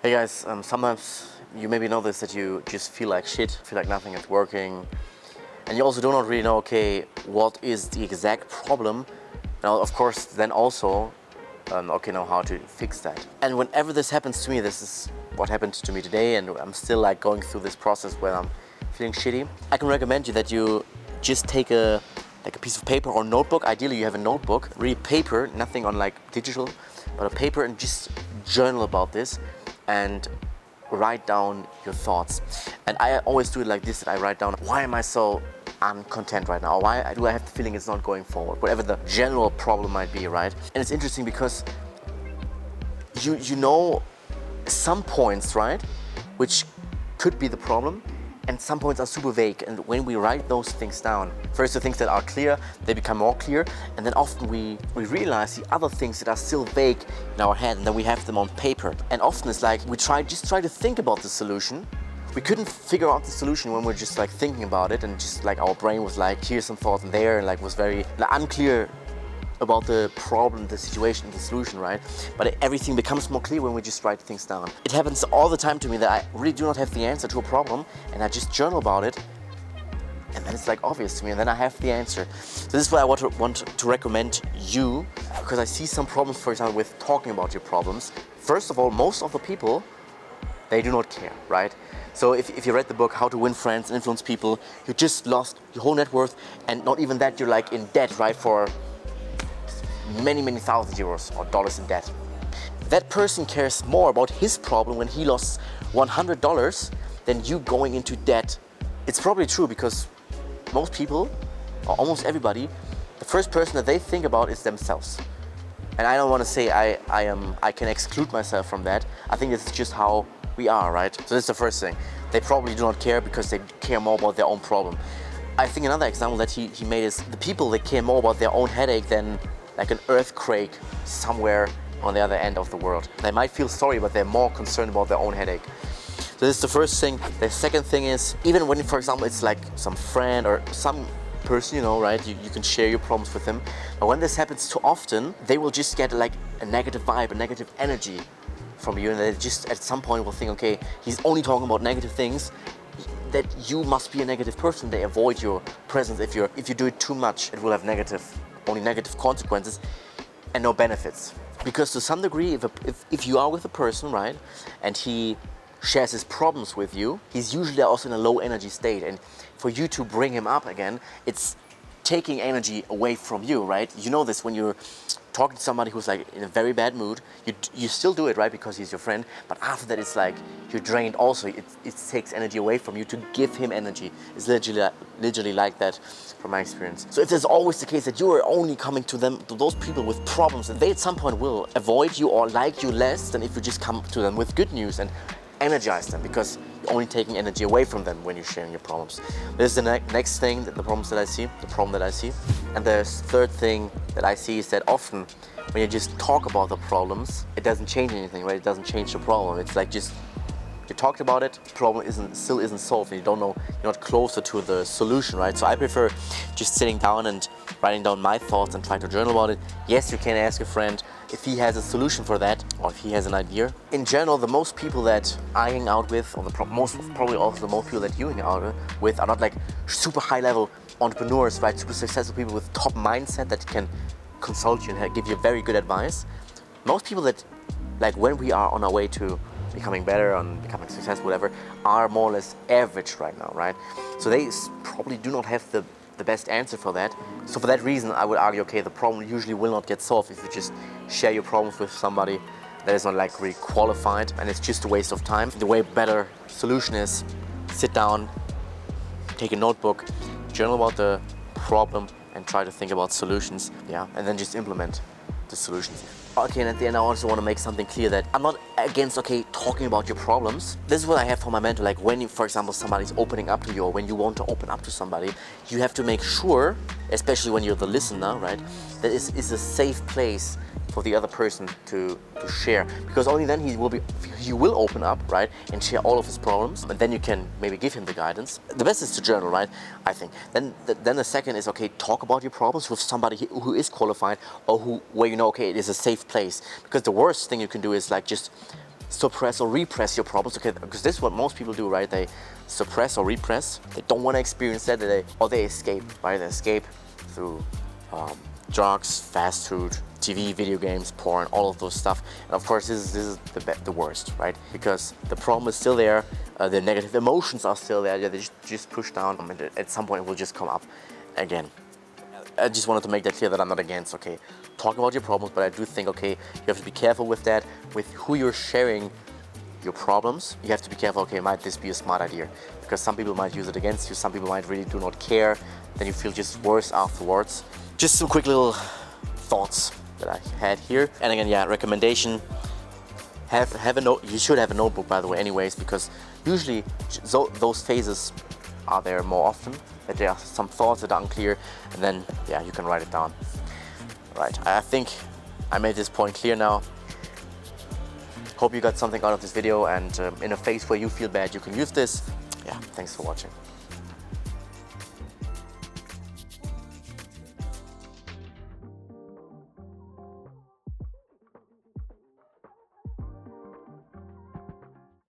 Hey guys, sometimes you maybe know this, that you just feel like shit, feel like nothing is working, and you also do not really know, okay, what is the exact problem, and of course then also, okay, know how to fix that. And whenever this happens to me, this is what happened to me today, and I'm still like going through this process where I'm feeling shitty. I can recommend you that you just take a piece of paper or notebook. Ideally you have a notebook, really paper, nothing on like digital, but a paper, and just journal about this and write down your thoughts. And I always do it like this, that I write down, why am I so uncontent right now? Why do I have the feeling it's not going forward? Whatever the general problem might be, right? And it's interesting because you know some points, right, which could be the problem, and some points are super vague. And when we write those things down, first the things that are clear, they become more clear, and then often we realize the other things that are still vague in our head, and then we have them on paper. And often it's like we try to think about the solution. We couldn't figure out the solution when we're just like thinking about it, and just like our brain was like, here's some thoughts and there, and like was very unclear about the problem, the situation, the solution, right? But everything becomes more clear when we just write things down. It happens all the time to me that I really do not have the answer to a problem, and I just journal about it, and then it's like obvious to me, and then I have the answer. So this is what I want to recommend you, because I see some problems, for example, with talking about your problems. First of all, most of the people, they do not care, right? So if you read the book How to Win Friends and Influence People, you just lost your whole net worth, and not even that, you're like in debt, right, for many thousands euros or dollars in debt. That person cares more about his problem when he lost $100 than you going into debt. It's probably true, because most people, or almost everybody, the first person that they think about is themselves. And I don't want to say I can exclude myself from that. I think it's just how we are, right? So that's the first thing. They probably do not care because they care more about their own problem. I think another example that he made is the people that care more about their own headache than like an earthquake somewhere on the other end of the world. They might feel sorry, but they're more concerned about their own headache. So this is the first thing. The second thing is, even when, for example, it's like some friend or some person, you know, right? You can share your problems with them. But when this happens too often, they will just get like a negative vibe, a negative energy from you, and they just at some point will think, okay, he's only talking about negative things, that you must be a negative person. They avoid your presence. If you do it too much, it will have only negative consequences and no benefits. Because to some degree, if you are with a person, right, and he shares his problems with you, he's usually also in a low energy state, and for you to bring him up again, it's taking energy away from you, right? You know this when you're talking to somebody who's like in a very bad mood. You still do it, right, because he's your friend, but after that it's like you're drained also. It takes energy away from you to give him energy. It's literally like that from my experience. So if there's always the case that you are only coming to those people with problems, and they at some point will avoid you or like you less than if you just come to them with good news and energize them, because you're only taking energy away from them when you're sharing your problems. This is the next thing, the problem that I see. And the third thing that I see is that often when you just talk about the problems, it doesn't change anything, right? It doesn't change the problem. It's like just you talked about it, the problem still isn't solved, and you don't know, you're not closer to the solution, right? So I prefer just sitting down and writing down my thoughts and trying to journal about it. Yes, you can ask a friend if he has a solution for that, or if he has an idea. In general, the most people that I hang out with, or probably also the most people that you hang out with, are not like super high level entrepreneurs, right? Super successful people with top mindset that can consult you and give you very good advice. Most people that, like, when we are on our way to becoming better and becoming successful, whatever, are more or less average right now, right? So they probably do not have the best answer for that. So for that reason, I would argue, okay, the problem usually will not get solved if you just share your problems with somebody that is not like really qualified, and it's just a waste of time. The way better solution is sit down, take a notebook, journal about the problem, and try to think about solutions, yeah, and then just implement the solutions. Okay, and at the end I also want to make something clear that I'm not against, okay, talking about your problems. This is what I have for my mentor, like when, for example, somebody's opening up to you, or when you want to open up to somebody, you have to make sure, especially when you're the listener, right, that it's a safe place for the other person to share, because only then he will open up, right, and share all of his problems, and then you can maybe give him the guidance. The best is to journal, right, I think. Then the second is, okay, talk about your problems with somebody who is qualified, or where you know, okay, it is a safe place, because the worst thing you can do is like just suppress or repress your problems. Okay, because this is what most people do, right? They suppress or repress. They don't want to experience that, or they escape, right? They escape through drugs, fast food, TV, video games, porn, all of those stuff. And of course, this is the worst, right? Because the problem is still there, the negative emotions are still there. They just push down, and at some point it will just come up again. I just wanted to make that clear that I'm not against, okay, talking about your problems, but I do think, okay, you have to be careful with that, with who you're sharing your problems. You have to be careful, okay, might this be a smart idea? Because some people might use it against you, some people might really do not care, then you feel just worse afterwards. Just some quick little thoughts that I had here. And again, yeah, recommendation, have a note. You should have a notebook, by the way, anyways, because usually those phases are there more often, that there are some thoughts that are unclear, and then, yeah, you can write it down. Right, I think I made this point clear now. Hope you got something out of this video, and in a phase where you feel bad, you can use this. Yeah, thanks for watching.